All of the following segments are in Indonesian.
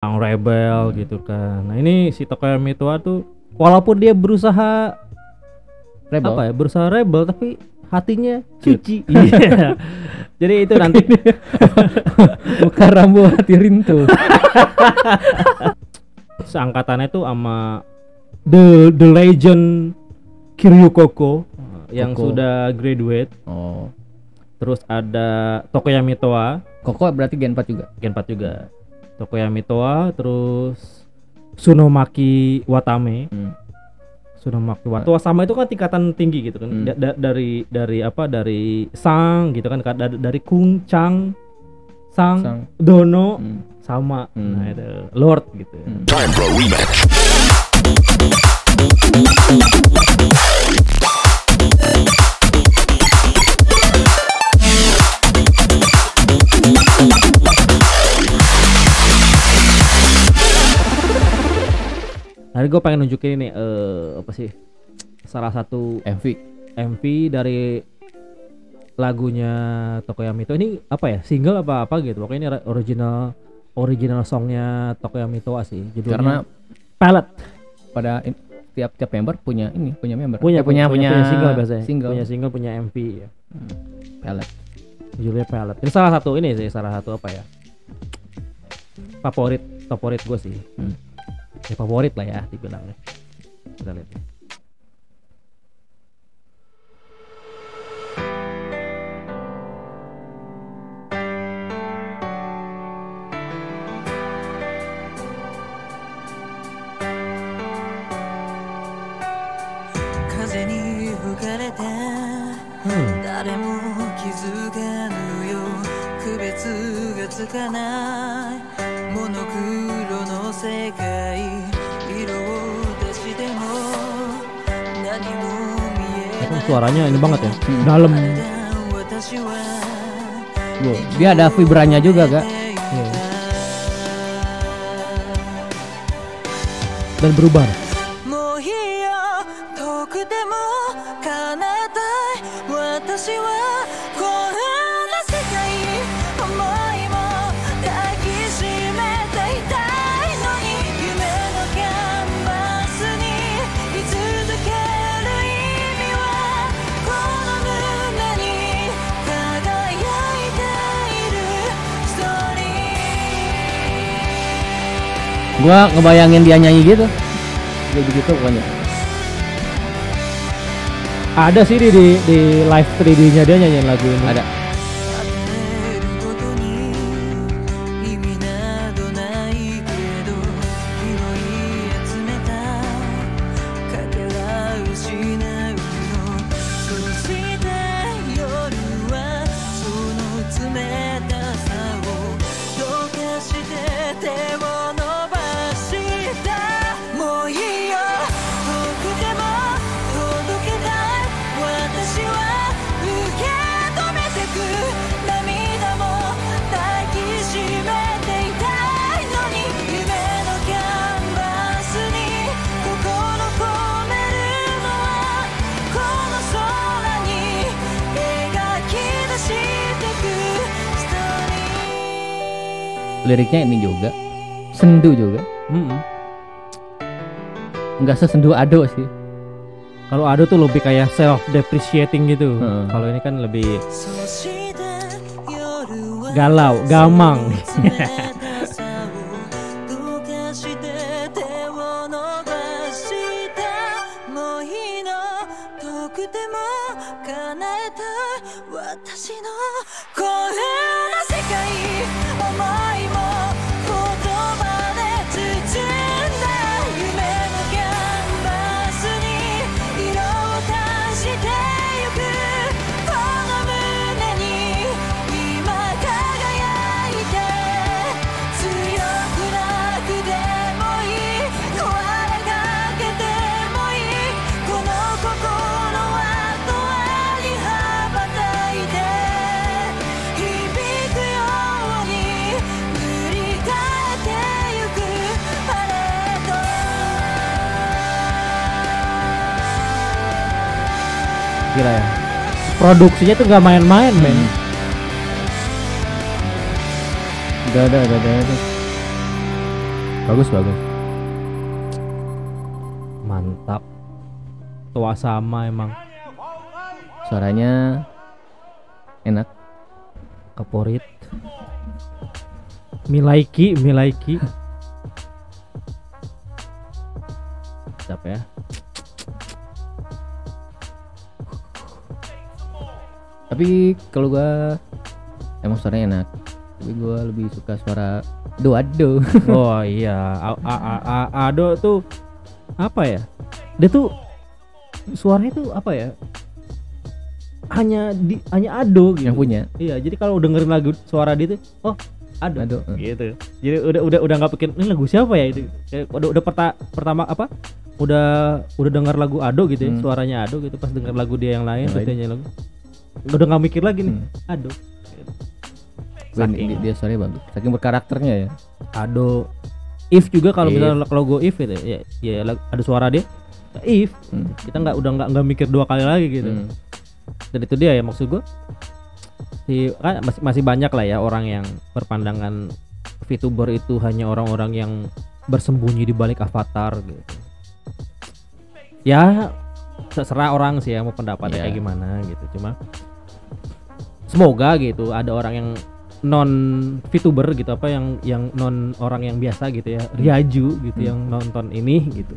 rebel gitu kan. Nah ini si Tokoyo Mitoa tuh walaupun dia berusaha Rebel. apa ya, berusaha rebel tapi hatinya suci. Iya. Jadi itu nanti Bukan Rambo hati rintu. seangkatannya tuh sama the legend Kiryu Koko yang Koko. sudah graduate. Oh. Terus ada Tokoyo Mitoa, Koko berarti Gen 4 juga. Gen 4 juga. Tokoyo Mitoa, terus Tsunomaki Watame. Tsunomaki Watame sama itu kan tingkatan tinggi gitu kan. Dari apa, dari Sang gitu kan, dari Kung Chang, Sang. Dono sama nah itu Lord gitu. Time Pro Rematch. Nah, gue pengen nunjukin ini apa sih? Salah satu MV dari lagunya Tokoyo Mitoa. Ini apa ya? Single apa gitu. Pokoknya ini original songnya Tokoyo Mitoa sih. Judulnya Karena Palette. pada tiap member punya member. Punya single biasanya. Single. Punya single, punya MV ya. Palette. Judulnya Palette. Ini salah satu apa ya? Favorit gue sih. Ya favorit lah ya dibilangnya. Kita lihat. Suaranya ini banget ya, dalam. Dia ada vibranya juga, Kak. Dan berubah. Gua ngebayangin dia nyanyi gitu. Kayak begitu pokoknya. Ada sih di live 3D-nya dia nyanyiin lagu ini. Ada. Liriknya ini juga sendu juga. Enggak sesendu Ado sih. Kalau Ado tuh lebih kayak self depreciating gitu. Kalau ini kan lebih galau, gamang. Gila ya, produksinya tuh nggak main-main, men. Ada. Bagus. Mantap. Toa sama emang Suaranya enak. Kaporit. Milaiki. Siapa ya? Tapi kalau gua emang suaranya enak. Tapi gua lebih suka suara Ado. Oh iya, Ado tuh apa ya? Dia tuh suaranya tuh apa ya? Hanya Ado gitu. Yang punya. Iya, jadi kalau dengerin lagu suara dia tuh, oh Ado. Gitu. Jadi udah nggak pikir ini lagu siapa ya itu. Kayak udah pertama apa? Udah dengar lagu Ado gitu ya, suaranya Ado gitu. Pas dengar lagu dia yang lain, nyanyi lagu. Udah nggak mikir lagi nih, Ado. Saking dia suaranya bagus. Saking berkarakternya ya. Ado. If juga kalau misalnya logo If itu ya ada suara dia. If kita udah nggak mikir dua kali lagi gitu. Dan itu dia ya maksud gue. Kan masih banyak lah ya orang yang berpandangan VTuber itu hanya orang-orang yang bersembunyi di balik avatar gitu. Ya terserah orang sih ya mau pendapatnya kayak gimana gitu. Cuma semoga gitu ada orang yang non VTuber gitu apa yang non orang yang biasa gitu ya, Ryaju gitu yang nonton ini gitu.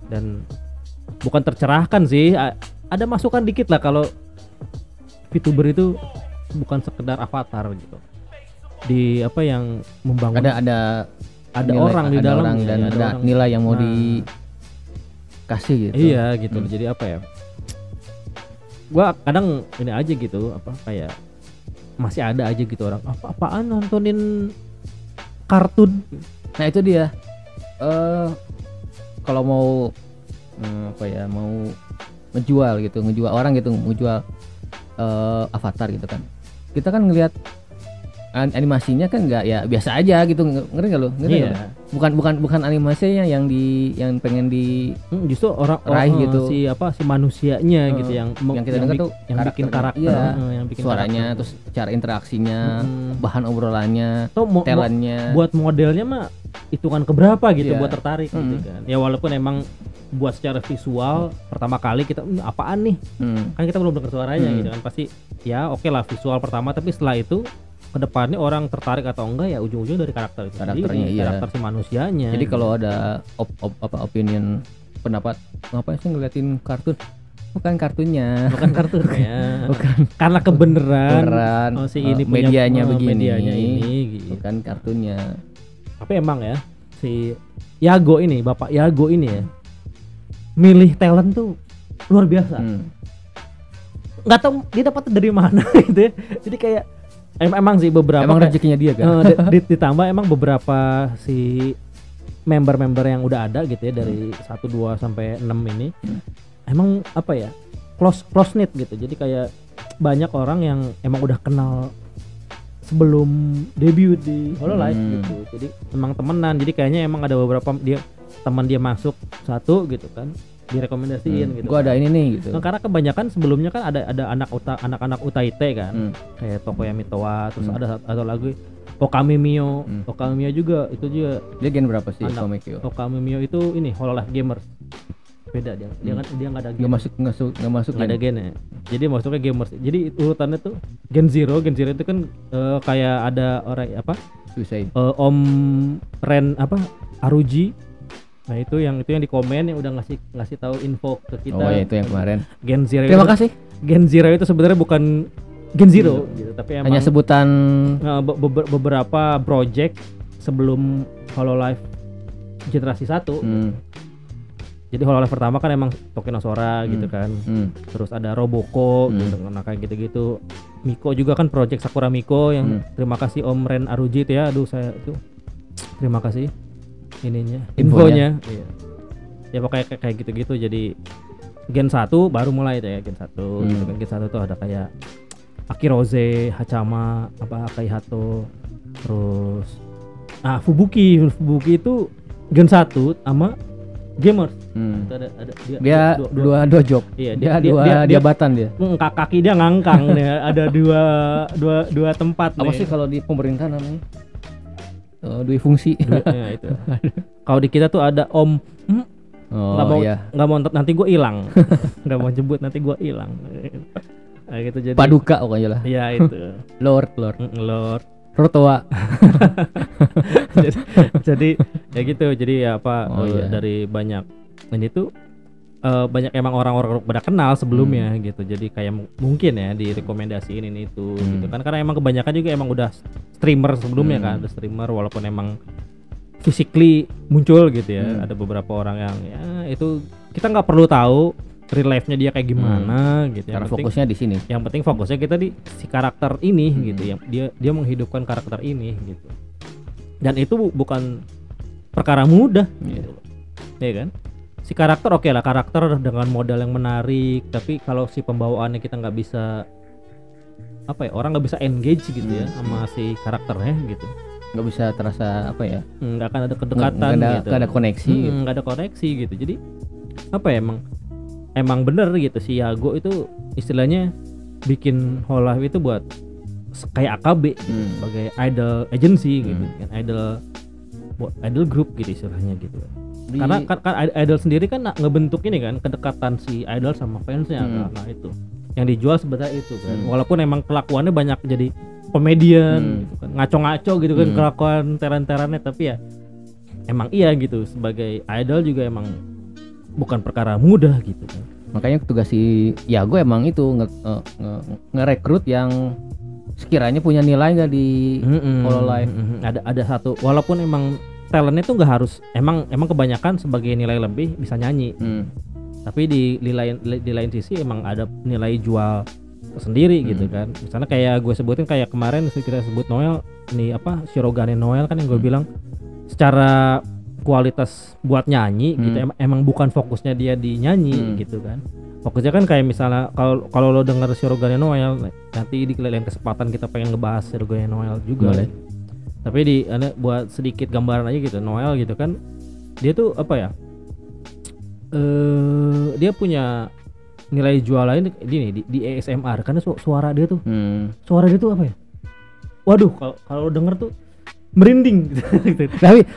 Dan bukan tercerahkan sih, ada masukan dikit lah kalau VTuber itu bukan sekedar avatar gitu. Di apa yang membangun ada nilai, orang di dalam dan ada orang, nilai yang mau dikasih gitu. Iya gitu. Jadi apa ya? Gua kadang ini aja gitu apa kayak masih ada aja gitu orang apaan nontonin kartun. Nah itu dia. Kalau mau mau ngejual orang gitu, ngejual avatar gitu kan. Kita kan ngelihat animasinya kan nggak ya biasa aja gitu, ngerti nggak lo? Bukan animasinya yang pengen di justru orang gitu. si manusianya gitu yang kita dengar tuh yang bikin karakter, yang bikin suaranya, terus cara interaksinya, bahan obrolannya, talentnya. Buat modelnya mah hitungan keberapa gitu buat tertarik gitu kan. Ya walaupun emang buat secara visual pertama kali kita apaan nih? Kan kita belum dengar suaranya gitu kan. Pasti ya oke lah visual pertama, tapi setelah itu kedepannya orang tertarik atau enggak ya ujung-ujung dari karakter itu karakternya sendiri, karakter si manusianya. Jadi kalau ada opinion pendapat ngapain sih ngeliatin kartun, bukan kartunnya bukan karena kebenaran si ini medianya begini, medianya ini gitu. Bukan kartunnya. Tapi emang ya si Bapak Yago ini ya milih talent tuh luar biasa. Nggak tahu dia dapat dari mana gitu ya. Jadi kayak emang sih beberapa rezekinya dia kan. Ditambah emang beberapa si member-member yang udah ada gitu ya dari 1, 2 sampai 6 ini emang apa ya close knit gitu. Jadi kayak banyak orang yang emang udah kenal sebelum debut di Hololive gitu. Jadi emang temenan. Jadi kayaknya emang ada beberapa teman dia masuk satu gitu kan, direkomendasiin gitu. Gua ada ini nih gitu. Nah, karena kebanyakan sebelumnya kan ada anak-anak Utaite kan. Kayak Tokoyami Toa, terus ada atau lagu Okami Mio. Okami Mio juga itu juga. Dia gen berapa sih Okami Mio itu ini Hololive Gamers. Beda dia. Dia enggak ada gen. Enggak masuk ada gen ya. Jadi maksudnya gamers. Jadi urutannya tuh Gen Zero itu kan kayak ada orang apa? Suicide. Om Ren Aruji. Nah itu yang di komen yang udah ngasih tahu info ke kita. Oh ya itu yang kemarin. Gen Zero. Terima kasih. Gen Zero itu sebenarnya bukan Gen Zero gitu, tapi emang hanya sebutan beberapa project sebelum Hololive generasi 1. Jadi Hololive pertama kan emang Tokinosora gitu kan. Terus ada Roboko gitu, nah kayak gitu-gitu. Miko juga kan project Sakura Miko yang terima kasih Om Ren Aruji itu ya. Aduh saya itu terima kasih infonya. Iya. Ya pokoknya kayak gitu-gitu. Jadi Gen 1 baru mulai itu ya Gen 1 gitu kan. Gen 1 tuh ada kayak Akiroze, Hachama, Akai Hato, terus Fubuki itu Gen 1 sama Gamers. Ada dia dua job. Iya, dia jabatan dia. Kaki dia ngangkang dia. Ada dua tempat. Apa sih kalau di pemerintah namanya? dua fungsi. Ya, itu. Kalau di kita tuh ada om, nggak mau iya. nggak mau nanti gue hilang, nggak mau jemput nanti gue hilang. Nah, gitu jadi. Paduka pokoknya lah. Iya itu. Lord. Lord. Rotoa. jadi ya gitu. Jadi ya apa iya. dari banyak ini tuh banyak emang orang-orang pada kenal sebelumnya gitu. Jadi kayak mungkin ya direkomendasiin ini itu gitu kan, karena emang kebanyakan juga emang udah streamer sebelumnya kan, ada streamer walaupun emang physically muncul gitu ya. Ada beberapa orang yang ya itu kita nggak perlu tahu real life-nya dia kayak gimana gitu. Karena fokusnya di sini. Yang penting fokusnya kita di si karakter ini gitu, yang dia menghidupkan karakter ini gitu. Dan itu bukan perkara mudah gitu. Ya kan? Si karakter oke lah, karakter dengan modal yang menarik, tapi kalau si pembawaannya kita nggak bisa apa ya, orang nggak bisa engage gitu ya sama si karakternya gitu, nggak bisa terasa apa ya, nggak akan ada kedekatan gitu, nggak ada koneksi nggak ada koneksi gitu. Jadi apa ya, emang bener gitu si Yago itu istilahnya bikin Hololive itu buat kayak AKB gitu, sebagai idol agency gitu kan, idol group gitu istilahnya gitu. Karena kan idol sendiri kan ngebentuk ini kan kedekatan si idol sama fansnya karena itu yang dijual sebenarnya itu kan. Walaupun emang kelakuannya banyak jadi komedian gitu kan, ngaco-ngaco gitu kan kelakuan teran-terannya, tapi ya emang iya gitu, sebagai idol juga emang bukan perkara mudah gitu kan. Makanya tugas si Yago emang itu ngerekrut yang sekiranya punya nilai nggak di Hololive. Ada satu, walaupun emang talentnya tuh nggak harus emang kebanyakan sebagai nilai lebih bisa nyanyi, tapi di lain sisi emang ada nilai jual sendiri gitu kan. Misalnya kayak gue sebutin kayak kemarin kita sebut Noel nih, apa Shirogane Noel kan yang gue bilang secara kualitas buat nyanyi gitu emang bukan fokusnya dia di nyanyi gitu kan. Fokusnya kan kayak misalnya kalau lo denger Shirogane Noel, nanti di lain kesempatan kita pengen ngebahas Shirogane Noel juga. Boleh. Tapi buat sedikit gambaran aja gitu, Noel gitu kan, dia tuh apa ya, dia punya nilai jual lain di ASMR karena suara dia tuh apa ya, waduh kalau denger tuh merinding gitu. tapi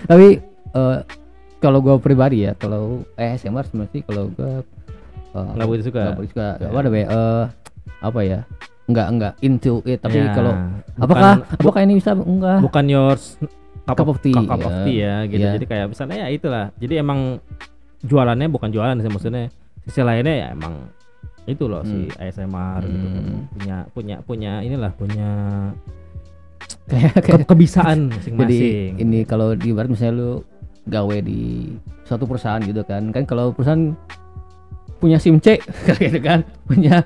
kalau gue pribadi ya, kalau ASMR sebenarnya kalau gue nggak begitu suka. Apa ya, nggak into it, tapi ya, kalau apakah ini bisa bukan yours cup of tea ya gitu. Jadi kayak misalnya ya itulah, jadi emang jualannya bukan jualan sih, maksudnya sisi lainnya ya emang itu loh si ASMR gitu, punya inilah, punya kayak kebisaan masing-masing. Jadi ini kalau di ibarat misalnya lu gawe di suatu perusahaan gitu kan kalau perusahaan punya SIM C gitu kan, punya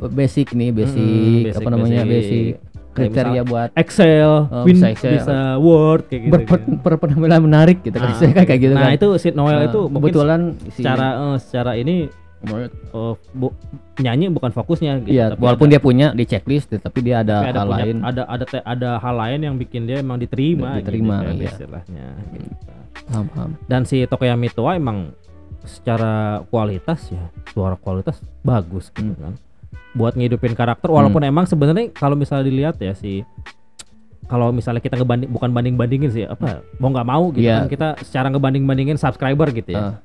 basic apa namanya, basic kriteria buat Excel, bisa Word kayak gitu. Penampilan menarik gitu kan, kayak gitu kan. Nah, itu si Noel itu kebetulan secara ini nyanyi bukan fokusnya gitu. Iya, walaupun dia punya di checklist, tapi dia ada hal lain. Ada hal lain yang bikin dia emang diterima gitu, ya. Istilahnya gitu. Paham. Dan si Tokoyami Toa emang secara kualitas ya, suara kualitas bagus gitu kan, buat ngidupin karakter. Walaupun emang sebenarnya kalau misalnya dilihat ya kalau misalnya kita bukan bandingin sih, apa mau nggak mau gitu kan, kita secara ngebandingin subscriber gitu ya,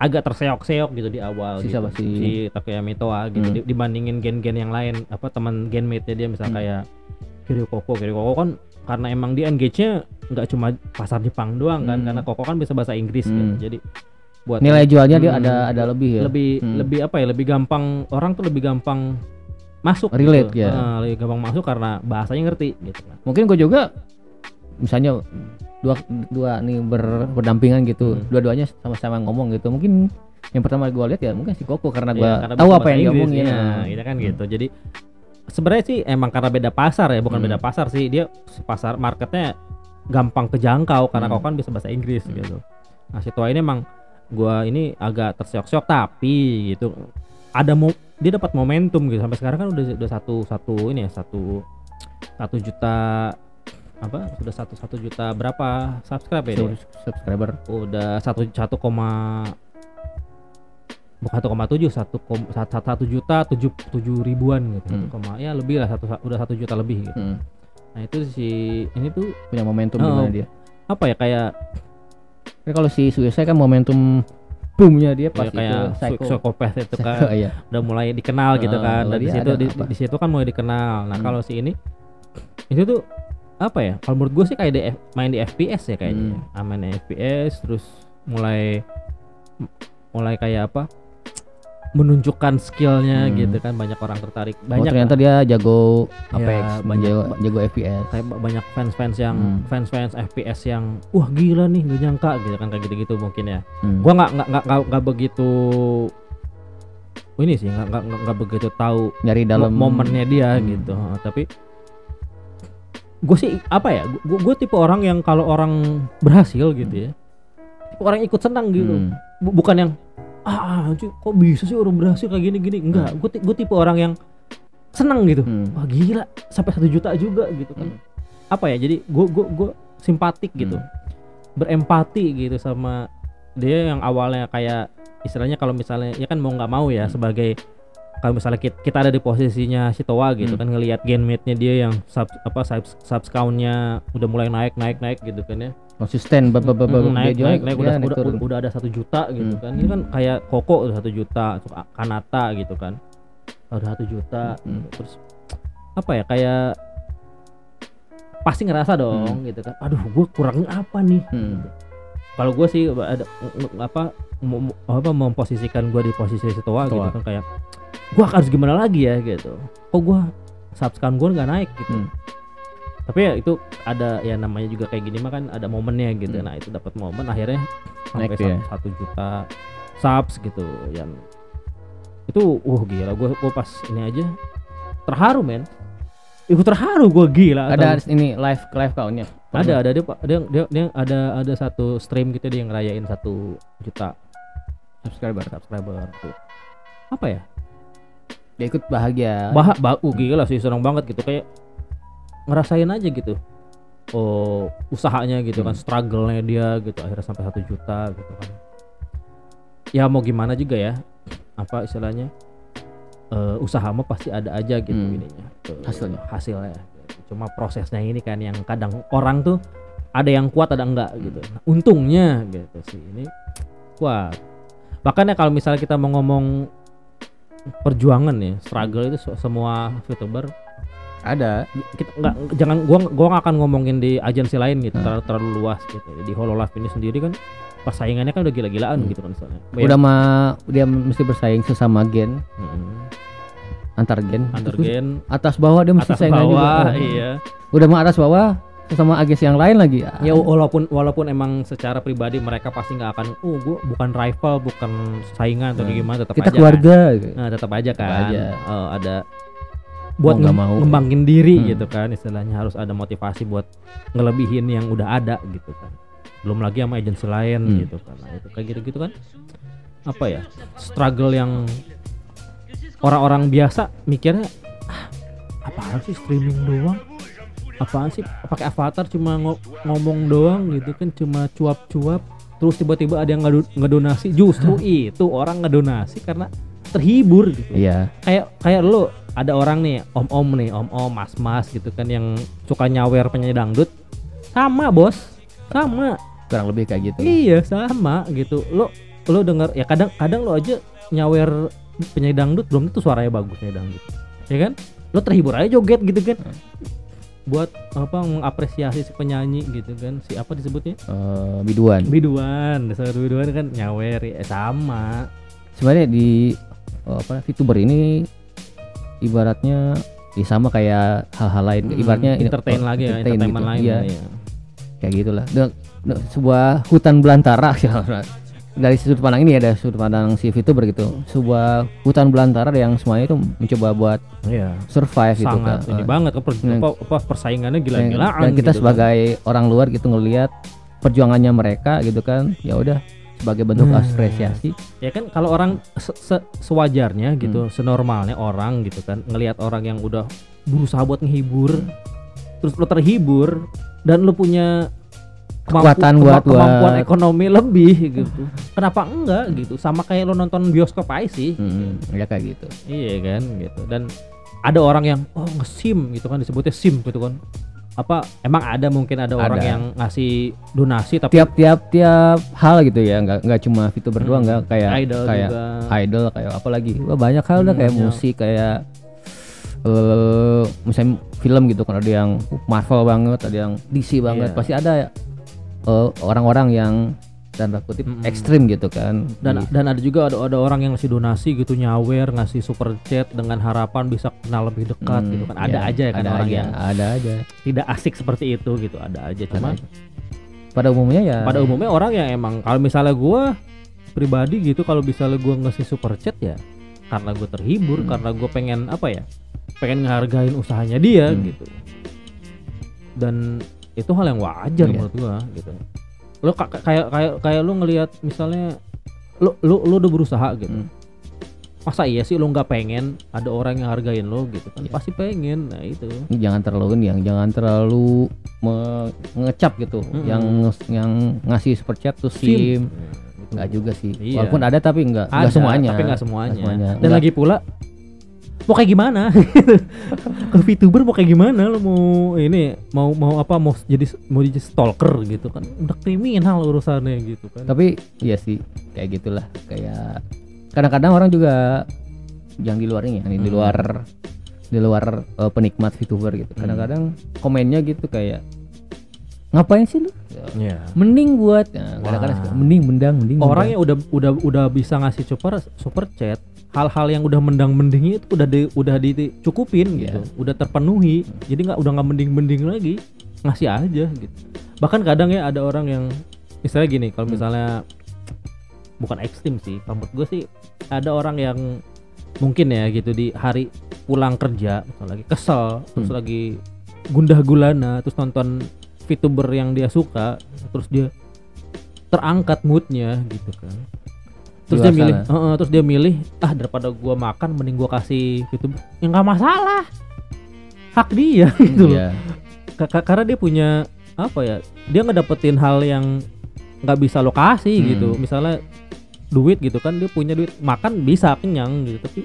agak terseok-seok gitu di awal gitu, si Tokoyami Toa gitu, dibandingin gen-gen yang lain, apa teman genmate-nya dia misalnya kayak Kiryu Koko kan, karena emang dia engage-nya nggak cuma pasar Jepang doang kan, karena Koko kan bisa bahasa Inggris gitu. Jadi buat nilai jualnya dia ada lebih ya, lebih apa ya, lebih gampang, orang tuh lebih gampang masuk relate gitu. Ya, lebih gampang masuk karena bahasanya ngerti gitu kan. Mungkin gue juga misalnya dua nih berdampingan gitu, dua-duanya sama-sama ngomong gitu, mungkin yang pertama gue lihat ya mungkin si Koko karena gue tahu apa yang dia omongin gitu kan gitu. Jadi sebenarnya sih emang karena beda pasar ya, bukan beda pasar sih, dia pasar marketnya gampang kejangkau karena Koko kan bisa bahasa Inggris gitu. Nah si Toa ini emang gua ini agak terseok-seok, tapi gitu dia dapat momentum gitu, sampai sekarang kan udah satu juta apa, sudah satu juta berapa subscribe ya, subscriber udah 1,7 1 juta 7 ribuan gitu, ya lebih lah, udah 1 juta lebih gitu. Nah itu si ini tuh punya momentum gimana dia? Apa ya kayak kalau si Suicide kan momentum boomnya dia pas ya, kayak psikopat itu kan iya. udah mulai dikenal gitu kan. Dan di situ kan mulai dikenal. Nah kalau si ini itu tuh apa ya? Kalau menurut gue sih kayak main di FPS ya kayaknya. Main di FPS terus mulai kayak apa? Menunjukkan skillnya gitu kan, banyak orang tertarik. Banyak ternyata dia jago ya, Apex, jago FPS. Kayak banyak fans yang fans FPS yang wah gila nih, gak nyangka gitu kan, kayak gitu-gitu mungkin ya. Gua nggak begitu ini sih, nggak begitu tahu nyari dalam momennya dia gitu. Tapi gue sih apa ya? Gue tipe orang yang kalau orang berhasil gitu ya, tipe orang yang ikut senang gitu, bukan yang kok bisa sih orang berhasil kayak gini enggak. Gue tipe orang yang seneng gitu. Wah gila sampai 1 juta juga gitu kan. Apa ya, jadi gue simpatik gitu, berempati gitu sama dia yang awalnya kayak istilahnya kalau misalnya ya kan mau nggak mau ya sebagai kalau misalnya kita ada di posisinya si Toa gitu kan, ngelihat genmate-nya dia yang subs count-nya udah mulai naik gitu kan ya, konsisten naik udah ada 1 juta gitu kan. Ini kan kayak Koko udah 1 juta, terus Kanata gitu kan udah 1 juta gitu. Terus apa ya, kayak pasti ngerasa dong gitu kan, aduh gue kurangnya apa nih gitu. Kalau gue sih ada memposisikan gue di posisi Toa gitu kan, kayak gue harus gimana lagi ya gitu, kok gue subs count gue nggak naik gitu. Tapi ya itu ada ya namanya juga kayak gini mah kan ada momennya gitu. Nah itu dapat momen akhirnya sampai 1 juta subs gitu. Yang itu gila, gue pas ini aja terharu men. Ibu terharu gue, gila. Ada ini live count-nya. Ada dia ada satu stream gitu dia ngerayain 1 juta subscriber tuh. Apa ya? Dia ikut bahagia. Gila sih, seneng banget gitu, kayak ngerasain aja gitu. Usahanya gitu kan, struggle-nya dia gitu akhirnya sampai 1 juta gitu kan. Ya mau gimana juga ya. Apa istilahnya? Usaha mah pasti ada aja gitu ininya. Hasilnya. Cuma prosesnya ini kan yang kadang orang tuh ada yang kuat ada enggak gitu. Nah, untungnya gitu sih ini kuat. Bahkan ya kalau misalnya kita mau ngomong perjuangan ya, struggle itu semua VTuber ada. Gua nggak akan ngomongin di agensi lain gitu, terlalu luas gitu. Di Hololive ini sendiri kan persaingannya kan udah gila-gilaan gitu kan misalnya. Dia mesti bersaing sesama gen. Antar gen atas bawah dia mesti saingan juga. Iya. Udah mah atas bawah sesama agensi yang lain lagi. Ya walaupun emang secara pribadi mereka pasti nggak akan gue bukan rival, bukan saingan atau gimana, tetap kita aja keluarga kan. Nah tetap aja kan ada buat ngembangin diri gitu kan, istilahnya harus ada motivasi buat ngelebihin yang udah ada gitu kan. Belum lagi sama agensi lain gitu kan. Nah itu kayak gitu kan, apa ya, struggle yang orang-orang biasa mikirnya apaan sih streaming doang, apaan sih pakai avatar cuma ngomong doang gitu kan, cuma cuap-cuap terus tiba-tiba ada yang ngedonasi. Justru itu orang ngedonasi karena terhibur gitu. Iya. Kayak lo ada orang nih om-om mas-mas gitu kan yang suka nyawer penyanyi dangdut, sama bos, sama kurang lebih kayak gitu. Iya sama gitu. Lo denger ya, kadang lo aja nyawer penyanyi dangdut belum tentu suaranya bagus penyanyi dangdut, ya kan? Lo terhibur aja joget gitu kan, buat apa, mengapresiasi si penyanyi gitu kan, si apa disebutnya? Biduan kan nyawer ya, sama. Sebenarnya di VTuber ini ibaratnya sama kayak hal-hal lain, ibaratnya entertainment lain ya. Kayak gitulah. Sebuah hutan belantara dari sudut pandang ini, ada sudut pandang si VTuber gitu, sebuah hutan belantara yang semuanya itu mencoba buat survive gitu kan. Sangat ini banget persaingannya gila-gilaan. Dan kita gitu sebagai orang luar gitu ngelihat perjuangannya mereka gitu kan, ya udah sebagai bentuk apresiasi. Ya kan kalau orang sewajarnya gitu, senormalnya orang gitu kan ngelihat orang yang udah berusaha buat menghibur, terus lo terhibur dan lo punya kemampuan ekonomi lebih gitu. Kenapa enggak gitu? Sama kayak lo nonton bioskop aja sih. Ya kayak gitu. Iya kan gitu. Dan ada orang yang nge-sim gitu kan, disebutnya sim gitu kan. emang ada mungkin ada orang yang ngasih donasi tapi tiap hal gitu ya, nggak cuma VTuber doang, nggak kayak idol kayak apa lagi, banyak hal udah kayak musik, kayak misalnya film gitu kan, ada yang Marvel banget, ada yang DC banget, pasti ada orang-orang yang tanda kutip ekstrim gitu kan. Dan ada juga ada orang yang ngasih donasi gitu, nyawer, ngasih super chat dengan harapan bisa kenal lebih dekat gitu kan. Ada aja kan orang yang ada aja tidak asik seperti itu gitu, ada aja. Cuma pada umumnya orang yang emang, kalau misalnya gua pribadi gitu, kalau misalnya gua ngasih super chat ya karena gua terhibur, karena gua pengen pengen ngehargain usahanya dia gitu. Dan itu hal yang wajar menurut gua gitu. Lo kayak lo ngelihat misalnya lo udah berusaha gitu. Masa iya sih lo nggak pengen ada orang yang hargain lo gitu kan? Pasti pengen. Nah itu. Jangan terlalu mengecap gitu. Yang ngasih super chat tuh sim. Nggak juga sih. Iya. Walaupun ada tapi nggak semuanya. Tapi nggak semuanya. Dan lagi pula mau kayak gimana? Ke VTuber mau kayak gimana? Lo mau jadi stalker gitu kan? Udah kriminal urusannya gitu kan. Tapi iya sih kayak gitulah, kayak kadang-kadang orang juga yang di luarnya ya, di luar penikmat VTuber gitu. Kadang-kadang komennya gitu kayak, ngapain sih lu? Mending buat kadang-kadang mending orang yang udah bisa ngasih super chat, hal-hal yang udah mending itu udah dicukupin gitu, udah terpenuhi. Jadi udah nggak mending lagi, ngasih aja gitu. Bahkan kadang ya ada orang yang misalnya gini, kalau misalnya bukan ekstrim sih, menurut gue sih ada orang yang mungkin ya gitu di hari pulang kerja misalnya lagi kesel, terus lagi gundah gulana, terus nonton VTuber yang dia suka, terus dia terangkat moodnya gitu kan. Terus dia milih daripada gua makan mending gua kasih VTuber. Ya nggak masalah, hak dia gitu loh. Karena dia punya dia ngedapetin hal yang nggak bisa lo kasih gitu. Misalnya duit gitu kan, dia punya duit, makan bisa kenyang gitu, tapi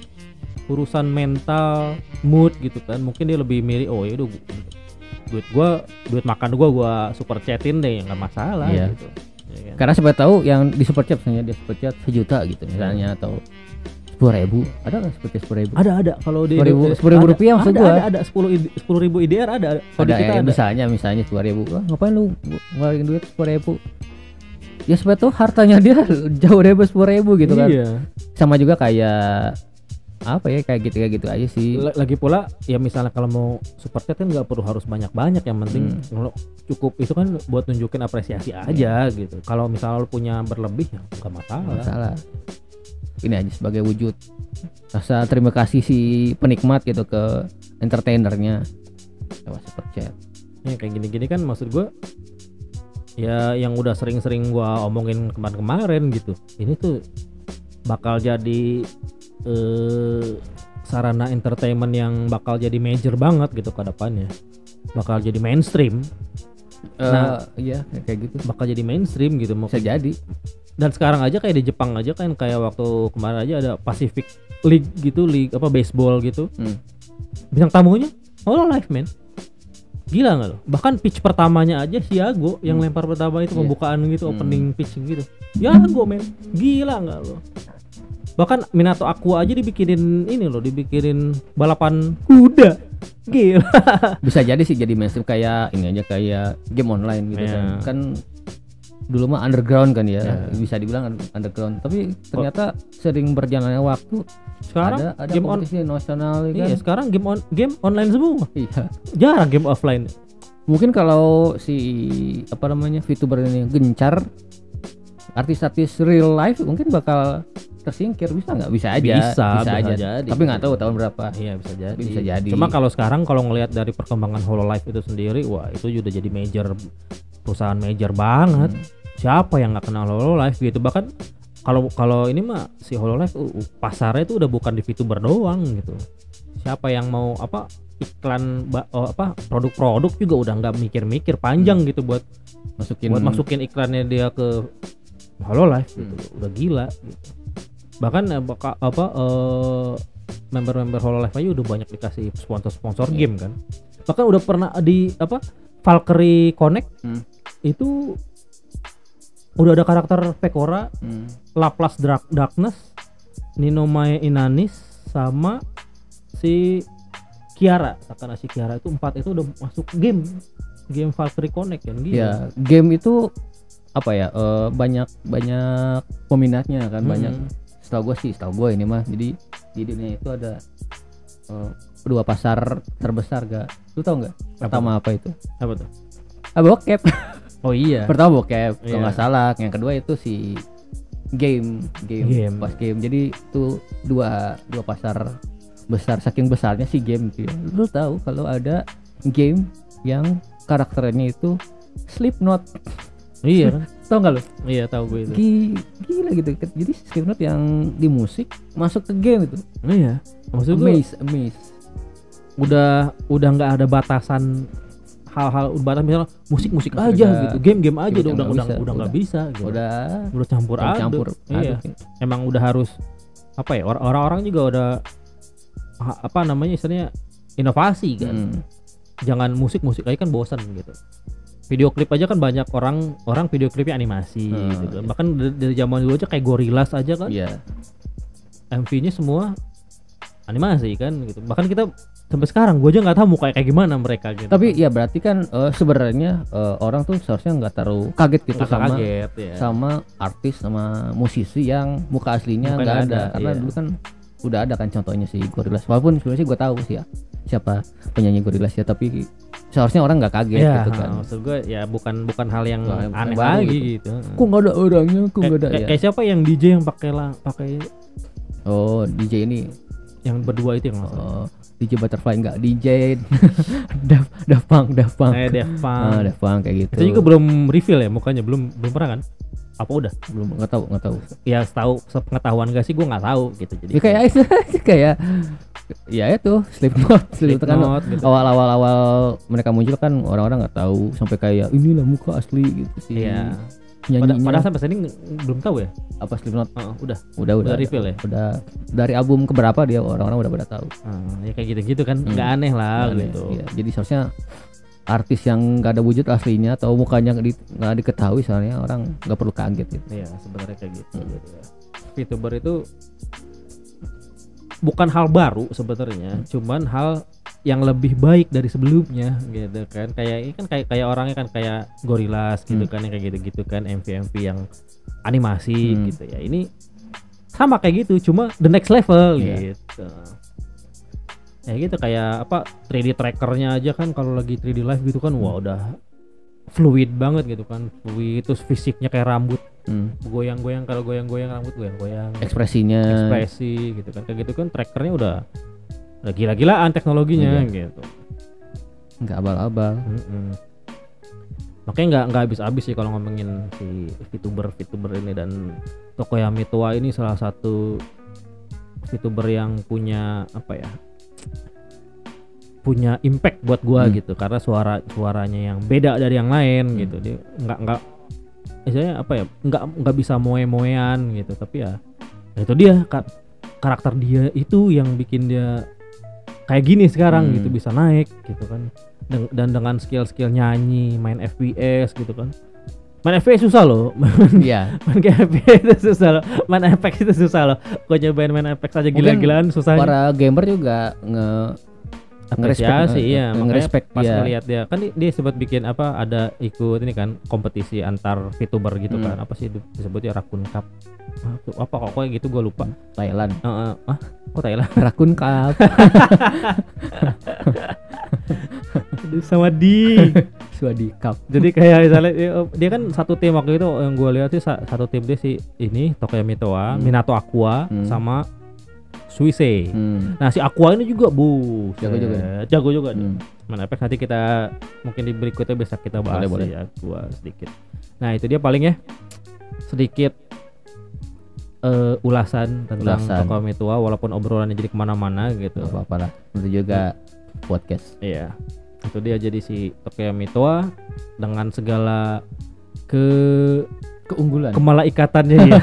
urusan mental, mood gitu kan, mungkin dia lebih milih yaudah duit makan gua super chatin deh, nggak masalah gitu. Ya kan? Karena siapa tahu yang di super chat misalnya dia super chat 1 juta gitu misalnya, atau 10.000, ada nggak super chat 10.000? Ada kalau di 10.000 rupiah maksud gua. Ada 10.000 IDR ada. Kalau di kita ada. Misalnya 10.000, ngapain lu ngeluarin duit 10.000? Ya siapa tahu hartanya dia jauh dari 10.000 gitu kan. Sama juga kayak kayak gitu aja sih. Lagi pula ya misalnya kalau mau super chat kan nggak perlu harus banyak, yang penting cukup itu kan buat nunjukin apresiasi aja gitu. Kalau misalnya lo punya berlebih ya nggak masalah. Ini aja sebagai wujud rasa terima kasih si penikmat gitu ke entertainernya lewat super chat. Ya kayak gini kan maksud gue ya, yang udah sering-sering gue omongin kemarin gitu. Ini tuh bakal jadi sarana entertainment yang bakal jadi major banget gitu ke depannya, bakal jadi mainstream. Iya kayak gitu, bakal jadi mainstream gitu. Bisa jadi. Dan sekarang aja kayak di Jepang aja kan, kayak waktu kemarin aja ada Pacific League gitu, league baseball gitu. Bintang tamunya Hololive men, gila nggak lo? Bahkan pitch pertamanya aja Siago yang lempar pertama itu pembukaan gitu, opening pitch gitu. Siago men, gila nggak lo? Bahkan Minato Aqua aja dibikinin dibikinin balapan kuda. Gila. Bisa jadi sih jadi mainstream, kayak ini aja, kayak game online gitu kan dulu mah underground kan ya, bisa dibilang underground, tapi ternyata sering berjalannya waktu sekarang ada game kompetisi nasional kan. Iya, sekarang game online semua. Iya. Jarang game offline. Mungkin kalau si VTuber ini gencar, artis-artis real life mungkin bakal tersingkir, bisa nggak? Bisa aja. Bisa aja. Jadi. Tapi nggak tahu tahun berapa. Iya bisa jadi. Cuma kalau sekarang kalau ngelihat dari perkembangan Hololive itu sendiri, wah itu sudah jadi perusahaan major banget. Siapa yang nggak kenal Hololive gitu? Bahkan kalau ini mah si Hololive pasarnya itu udah bukan di VTuber doang gitu. Siapa yang mau iklan produk-produk juga udah nggak mikir-mikir panjang gitu buat masukin iklannya dia ke Hololive gitu. Udah gila gitu. Bahkan member-member Hololive aja udah banyak dikasih sponsor game kan. Bahkan udah pernah di apa Valkyrie Connect itu udah ada karakter Pekora, Laplace Darkness, Ninomai Inanis sama si Kiara, Takanashi Kiara, itu 4 itu udah masuk game Valkyrie Connect kan gitu. Ya, game itu apa ya? Banyak peminatnya kan, banyak. Setahu gue ini mah. Jadi di dunia itu ada 2 pasar terbesar gak? Lu tau nggak? Pertama apa itu? Apa tuh? Bokep. Oh iya. Pertama bokep, kalau nggak salah. Yang kedua itu si game. Pas game. Jadi itu dua pasar besar, saking besarnya si game gitu ya. Lu tahu kalau ada game yang karakternya itu Slipknot. Iya kan? Tahu nggak lu? Iya tahu gue itu. Gila gitu. Jadi Slipknot yang di musik masuk ke game itu. Iya. Maksud gue Amaze. Udah nggak ada batasan hal-hal batas, misalnya musik aja gitu, game aja udah nggak bisa gitu. Udah campur aduk. Iya. Emang udah harus apa ya, orang-orang juga udah apa namanya istilahnya inovasi kan. Jangan musik aja kan bosan gitu. Video klip aja kan banyak orang video klipnya animasi gitu kan. Bahkan dari zaman dulu aja kayak Gorillaz aja kan. Iya. MV-nya semua animasi kan gitu. Bahkan kita sampai sekarang gue aja nggak tahu muka kayak gimana mereka gitu. Tapi ya berarti kan sebenarnya orang tuh seharusnya nggak terlalu kaget gitu sama artis sama musisi yang muka aslinya nggak ada. Karena dulu kan udah ada kan contohnya si Gorillaz. Walaupun sebenarnya sih gue tahu sih ya siapa penyanyi Gorillaz ya, tapi seharusnya orang nggak kaget gitu kan. Maksud gue ya bukan hal yang aneh lagi gitu. Kok nggak ada orangnya? Kok nggak ada ya? Kayak siapa yang DJ yang pakai Oh DJ ini yang berdua itu yang DJ Butterfly enggak, DJ Daft Punk. Daft Punk kayak gitu. Itu juga belum reveal ya mukanya, belum pernah kan? Apa udah? Belum, nggak tahu. Ya tahu sepengetahuan gak sih, gue nggak tahu gitu. Jadi kayak ya itu Slipknot kan gitu. Awal mereka muncul kan orang-orang nggak tahu, sampai kayak inilah muka asli gitu sih. Iya. Padahal sampai sini belum tahu ya apa Slipknot. Udah reveal ya. Udah dari album keberapa dia orang-orang udah pada tahu. Ya kayak gitu kan nggak aneh lah gitu. Iya. Jadi seharusnya artis yang nggak ada wujud aslinya atau mukanya nggak diketahui, soalnya orang nggak perlu kaget gitu. Iya sebenarnya kayak gitu. Gitu ya. VTuber itu bukan hal baru sebenarnya, cuman hal yang lebih baik dari sebelumnya gitu kan. Kayak ini kan kayak orangnya kan kayak Gorillaz gitu kan, yang kayak gitu kan, MV yang animasi gitu ya. Ini sama kayak gitu, cuma the next level gitu. Ya gitu, kayak apa 3D trackernya aja kan, kalau lagi 3D live gitu kan wah udah fluid banget gitu kan. Fluid, terus fisiknya kayak rambut goyang-goyang, kalau goyang-goyang rambut goyang-goyang, ekspresi gitu kan, kayak gitu kan. Trackernya udah gila-gilaan teknologinya gitu, nggak abal-abal. Makanya nggak habis-habis sih kalau ngomongin si VTuber ini. Dan Tokoya Mitoa ini salah satu VTuber yang punya apa ya, punya impact buat gua gitu, karena suaranya yang beda dari yang lain gitu. Dia nggak misalnya apa ya, nggak bisa moe-moean gitu, tapi ya itu dia karakter dia itu yang bikin dia kayak gini sekarang gitu, bisa naik gitu kan. Dan dengan skill nyanyi, main FPS gitu kan. Main FPS susah loh. Iya. Main FPS itu susah loh. Main Apex itu susah loh. Gua nyobain main Apex aja gila-gilaan susahnya. Para gamer juga apresiasi iya, ngerespek pas ngelihat dia kan dia sempat bikin apa, ada ikut ini kan kompetisi antar VTuber gitu kan, apa sih disebutnya Raccoon Cup apa kok kayak gitu, gue lupa. Thailand. Kok Thailand? Raccoon Cup. Sama Swadi Cup. Jadi kayak misalnya dia kan satu tim waktu itu yang gue lihat sih, satu tim dia si ini Tokoya Mitoa, Minato Aqua sama Suisse. Nah si Aqua ini juga jago juga Main Apex. Nanti kita mungkin di berikutnya bisa kita bahas si Aqua sedikit. Nah itu dia paling ya sedikit ulasan tentang Tokoya Mitoa, walaupun obrolannya jadi kemana-mana gitu. Apa-apa lah, itu juga podcast. Iya, itu dia jadi si Tokoya Mitoa dengan segala keunggulan, kemalaikatannya ya.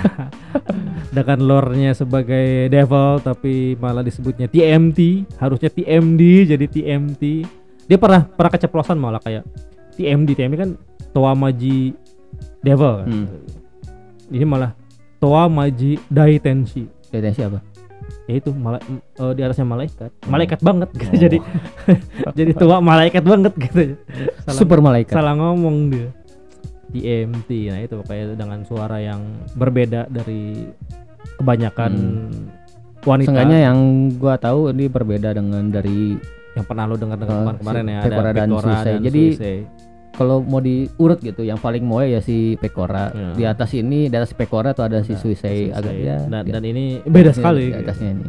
Dengan lore-nya sebagai devil tapi malah disebutnya TMT, harusnya TMD jadi TMT. Dia pernah keceplosan malah kayak TMD kan Toa Maji Devil kan. Ini malah Toa Maji Daitenshi. Daitenshi apa? Ya itu di atasnya malaikat banget gitu. Jadi Toa malaikat banget gitu. Super malaikat. Salah ngomong dia. TMT. Nah itu kayak dengan suara yang berbeda dari kebanyakan wanita. Seenggaknya yang gua tahu ini berbeda dengan dari yang pernah lo dengar kemarin ya, Pekora ada dan Suisei. Jadi kalau mau diurut gitu, yang paling moe ya si Pekora. Di atas Pekora tuh ada si Suisei agak ya. Dan ini beda sekali. Di atasnya ini.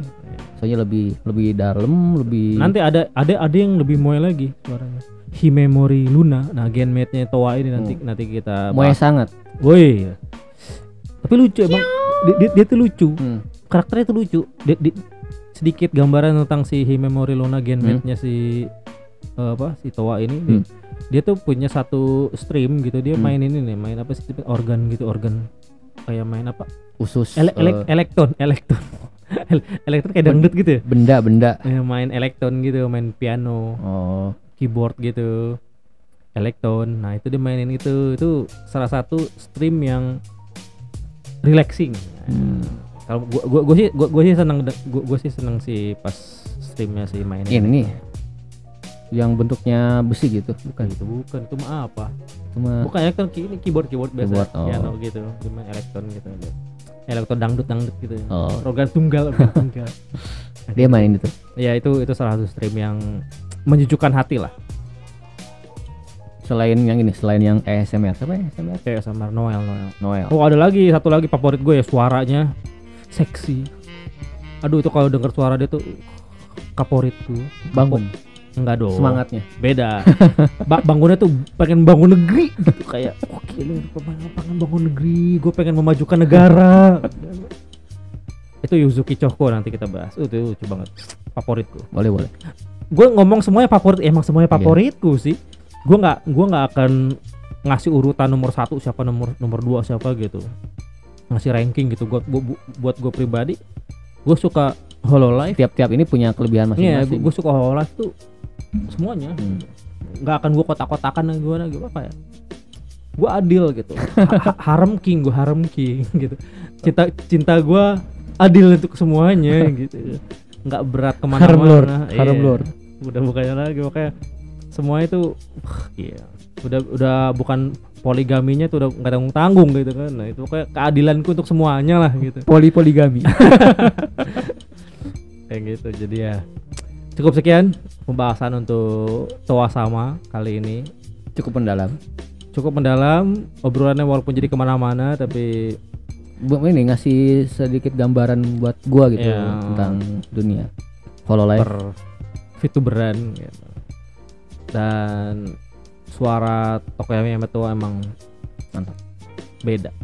Soalnya lebih dalam, lebih. Nanti ada yang lebih moe lagi suaranya. Himemori Luna. Nah, genmate-nya Toa ini nanti kita moe sangat. Woi. Tapi lucu emang. Dia tuh lucu. Karakternya tuh lucu. Sedikit gambaran tentang si Himemori Luna genmate-nya si Toa ini. Dia tuh punya satu stream gitu. Dia main ini nih, main apa sih, organ kayak main apa? Usus. Elektron. Elektron kayak dangdut gitu ya. Benda. Main elektron gitu, main piano. Keyboard gitu. Elektron. Nah, itu dia mainin itu salah satu stream yang relaxing. Kalau gue sih seneng sih pas streamnya sih mainin. Ini yang bentuknya besi gitu, bukan itu mah apa? Bukan elektron, ini keyboard biasa, piano gitu, cuma elektron gitu. Elektron dangdut gitu. Organ tunggal. Dia main itu. Ya itu salah satu stream yang menyejukkan hati lah. Selain yang ASMR, siapa ASMR? ASMR Noel. Oh, ada satu lagi favorit gue ya, suaranya seksi. Aduh, itu kalau denger suara dia tuh favoritku. Bangun. Enggak dong. Semangatnya. Beda. Bangunnya tuh pengen bangun negeri gitu, kayak oke lu pengen bangun negeri, gue pengen memajukan negara. Itu Yuzuki Choko, nanti kita bahas. Itu lucu banget. Favoritku. Boleh. Gue ngomong semuanya favorit, emang semuanya favoritku sih. Gue nggak akan ngasih urutan nomor 1 siapa, nomor 2 siapa gitu, ngasih ranking gitu. Buat gue pribadi, gue suka Hololive. Tiap ini punya kelebihan masing-masing. Gue suka Hololive tuh semuanya. Nggak akan gue kotak-kotakan gue apa ya. Gue adil gitu. Harem King gitu. Cinta gue adil untuk semuanya gitu. Nggak berat kemana-mana. Harem Lord. Udah bukannya lagi, makanya semua itu udah bukan poligaminya tuh udah nggak tanggung gitu kan. Nah itu kayak keadilanku untuk semuanya lah gitu. Poligami. Kayak gitu. Jadi ya cukup sekian pembahasan untuk Toa Sama kali ini. Cukup mendalam. Obrolannya walaupun jadi kemana-mana, tapi ini ngasih sedikit gambaran buat gua gitu tentang dunia Hololive, VTuberan gitu. Dan suara Tokoyami Yamato emang mantap, beda.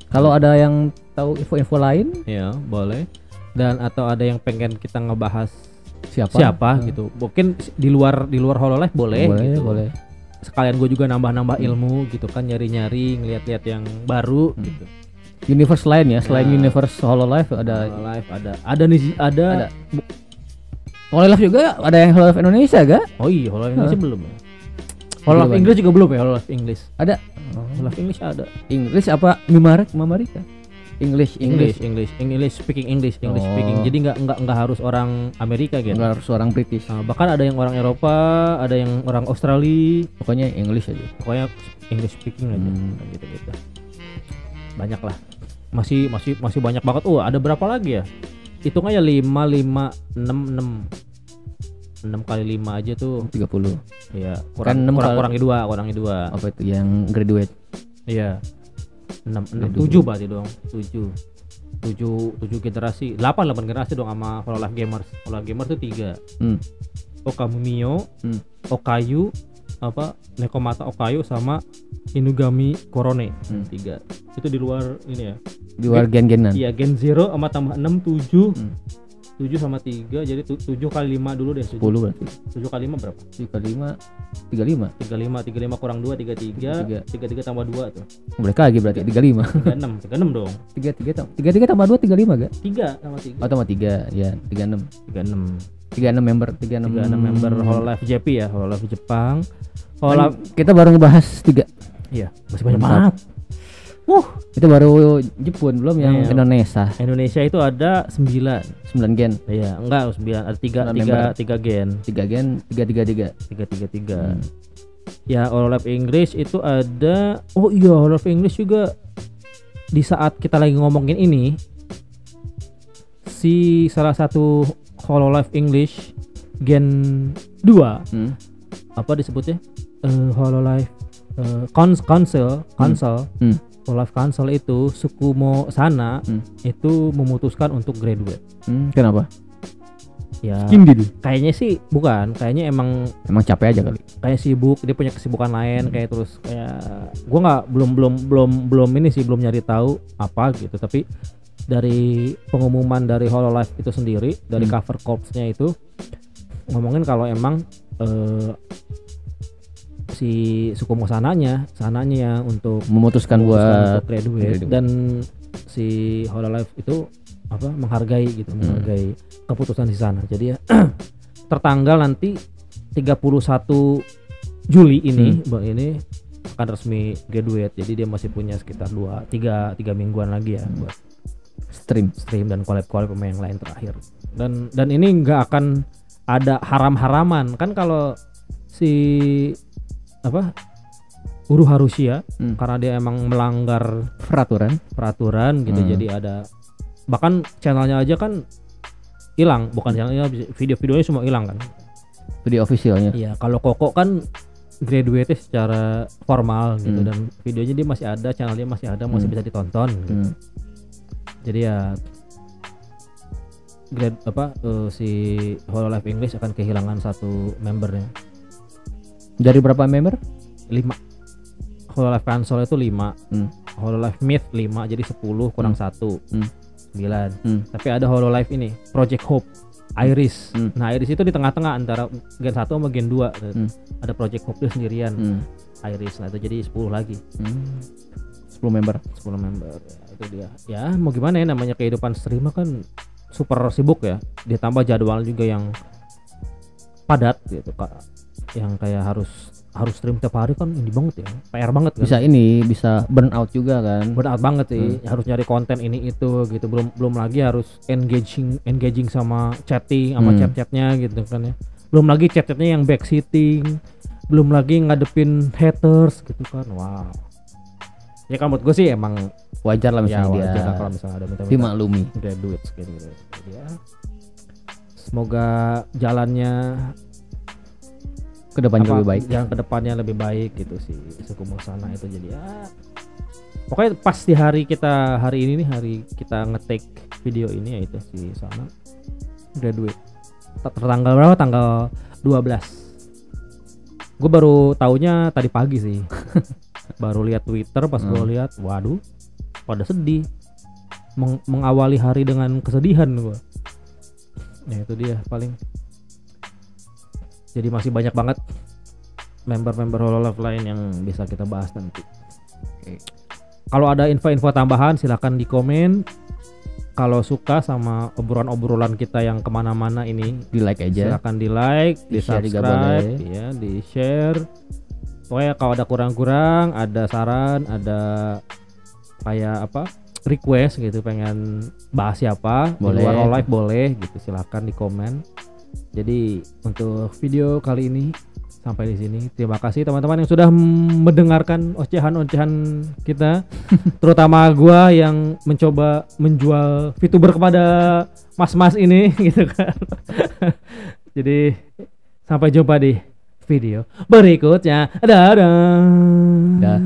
Kalau ada yang tahu info-info lain ya boleh, dan atau ada yang pengen kita ngebahas siapa gitu, mungkin di luar Hololive boleh gitu. Boleh. Sekalian gue juga nambah ilmu gitu kan, nyari ngeliat-liat yang baru gitu. Universe lain ya, selain universe Hololive ada Hololive juga ada yang Hololive Indonesia gak? Oh iya, Hololive Indonesia belum ya. Hololive Inggris juga belum ya, Hololive Inggris. Ada. Hololive English ada. Inggris apa Mamarika? English speaking. Jadi nggak harus orang Amerika gitu. Nggak harus orang British. Bahkan ada yang orang Eropa, ada yang orang Australia. Pokoknya English aja. Pokoknya English speaking aja. Gitu. Banyak lah. Masih banyak banget. Ada berapa lagi ya? Hitung aja 5, 6 kali 5 aja tuh 30. Iya, kurangi 2. Apa itu yang graduate? Iya. 7 berarti dong. 7 generasi. 8 generasi dong sama Hololive Gamers. Hololive Gamers tuh 3. Okamumiyo, Okayu, Nekomata Okayu sama Inugami Korone. 3. Itu di luar ini ya. Di luar gen-genan. Iya, Gen 0 sama tambah 6 7. 7 sama 3 jadi 7 kali 5 dulu deh. 10 berarti. 7 kali 5 berapa? 7 kali 5 35 kurang 2 33 tambah 2 tuh. Mereka lagi berarti 35. 36 dong. 33 tambah 2 35 gak? 3 sama 3. Oh tambah 3 ya 36. 36 member, 36 member Hololive JP ya, Hololive Jepang. Kita baru ngebahas 3. Iya, masih banyak banget. Itu baru Jepun, belum yang Indonesia. Indonesia itu ada 9 gen. Iya, enggak 9, ada 3 gen. 3 gen, 333. Ya, Hololive English itu ada. Oh iya, Hololive English juga di saat kita lagi ngomongin ini, si salah satu Hololive English Gen 2 apa disebutnya? Hololive console Hololive console itu Sukumo Sana itu memutuskan untuk graduate. Kenapa? Ya Skindil. Kayaknya sih bukan, kayaknya emang capek aja kali. Kayak sibuk, dia punya kesibukan lain kayak terus kayak gua nggak belum ini sih, belum nyari tahu apa gitu, tapi dari pengumuman dari Hololive itu sendiri, dari cover corpsnya itu ngomongin kalau emang si Sukumo sananya untuk memutuskan buat graduate. Dan si Hololive itu menghargai keputusan di sana. Jadi ya tertanggal nanti 31 Juli ini akan resmi graduate. Jadi dia masih punya sekitar 3 mingguan lagi ya buat stream dan collab sama yang lain terakhir. Dan ini nggak akan ada haram-haraman kan kalau si Uru Harushia karena dia emang melanggar peraturan gitu. Jadi ada bahkan channelnya aja kan hilang, bukan channelnya, video-videonya semua hilang kan, video officialnya. Iya, kalau Koko kan graduate si formal gitu dan videonya dia masih ada, channelnya masih ada, masih bisa ditonton gitu. Jadi ya si Hololive English akan kehilangan 1 membernya. Dari berapa member? 5. Hololive Console itu 5. Hololive Myth 5, jadi 10 kurang 1. 9. Tapi ada Hololive ini, Project Hope, Iris. Nah, Iris itu di tengah-tengah antara Gen 1 sama Gen 2. Ada Project Hope dia sendirian. Iris. Nah, itu jadi 10 lagi. 10 member. Ya, itu dia. Ya, mau gimana ya, namanya kehidupan streamer kan super sibuk ya. Ditambah jadwal juga yang padat gitu, Kak. Yang kayak harus stream tiap hari kan ini banget ya, PR banget kan. Bisa burn out juga kan. Burn out banget sih. Harus nyari konten ini itu gitu. Belum lagi harus engaging sama chatting sama chat-chatnya gitu kan ya. Belum lagi chat-chatnya yang backseating. Belum lagi ngadepin haters gitu kan. Wow. Ya kan menurut gue sih emang wajar lah misalnya dia kalau misalnya ada minta dimaklumi graduate gitu. Ya. Semoga jalannya kedepannya lebih baik. Yang kedepannya lebih baik gitu sih Sukumo Sana itu. Jadi ya pokoknya pas di hari kita nge-take video ini ya itu si Sana graduate. Tertanggal berapa? Tanggal 12. Gue baru taunya tadi pagi sih. Baru lihat Twitter, pas gue lihat, waduh, pada sedih. Mengawali hari dengan kesedihan gue. Ya itu dia paling. Jadi masih banyak banget member-member Hololive lain yang bisa kita bahas nanti. Oke. Kalau ada info-info tambahan silakan di komen. Kalau suka sama obrolan-obrolan kita yang kemana-mana ini, di like aja. Silakan di like, di subscribe, ya, di share. Pokoknya kalau ada kurang-kurang, ada saran, ada kayak request gitu, pengen bahas siapa, di luar Hololive boleh gitu, silakan di komen. Jadi untuk video kali ini sampai di sini. Terima kasih teman-teman yang sudah mendengarkan ocehan-ocehan kita. Terutama gua yang mencoba menjual VTuber kepada mas-mas ini gitu kan. Jadi sampai jumpa di video berikutnya. Dadah.